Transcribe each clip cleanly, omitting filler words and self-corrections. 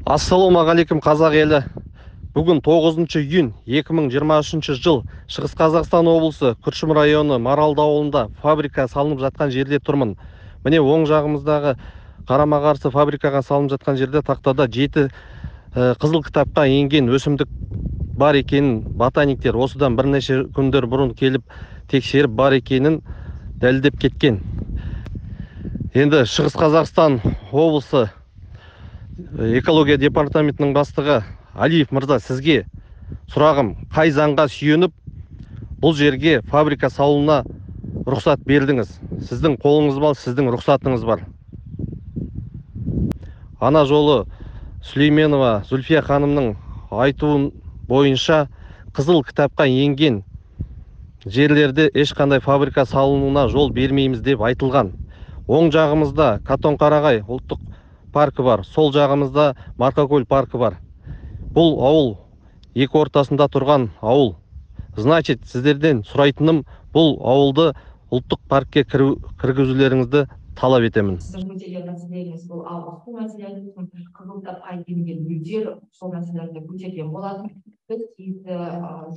Ассалаумағалейкум қазақ елі. Бүгін 9 июнь 2023 жыл Шығыс Қазақстан облысы Күршім районы Маралды ауылында фабрика салынып жатқан жерде тұрмын. Міне оң жағымыздағы қарама-қарсы фабрикаға салынып жатқан жерде тақтада 7 қызыл кітапқа енген өсімдік бар екенін ботаниктер осыдан бірнеше күндер бұрын келіп тексеріп бар екенін дәлелдеп кеткен. Енді Шығыс Қазақстан облысы экология департаментінің бастығы Алиев мырза, сізге сұрағым, қай заңға сүйеніп бұл жерге фабрика салуына рұқсат бердіңіз? Сіздің қолыңыз бар, сіздің рұқсатыңыз бар. Ана жолы Сүлейменова Зүлфия ханымның айтуын бойынша қызыл кітапқа енген жерлерде ешқандай фабрика салынуына жол бермейміз деп айтылған. Оң жағымызда Қатон-Қарағай ұлттық паркі бар, сол жағымызда Марқакөл паркі бар. Бұл ауыл екі ортасында тұрған ауыл. Значит, сіздерден сұрайтыным, бұл ауылды ұлттық паркке кіргізулеріңізді талап етемін. Сіздің көтерген мәселеңіз бұл ауызсу мәселесі, қызыл кітапқа енген гүлдер, сол мәселелерді көтерген болатын. Біз тиісті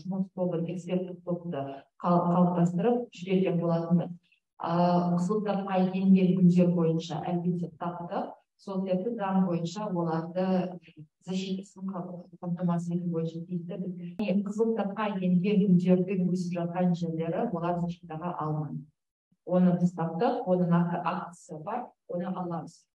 жұмыс тобын, эксперттік топты қалыптастырып жіберген болатынбыз. Қызыл кітапқа енген гүлдер бойынша әлбетте таптық. Сол себепті заң бойынша оларды защитасын қамтамасыз ету бойынша тиісті. Қызыл кітапқа енген гүлдердің өсіп жатқан жерлері олар защитаға алынады. Оны біз таптық, оның актісі бар, оны аламыз.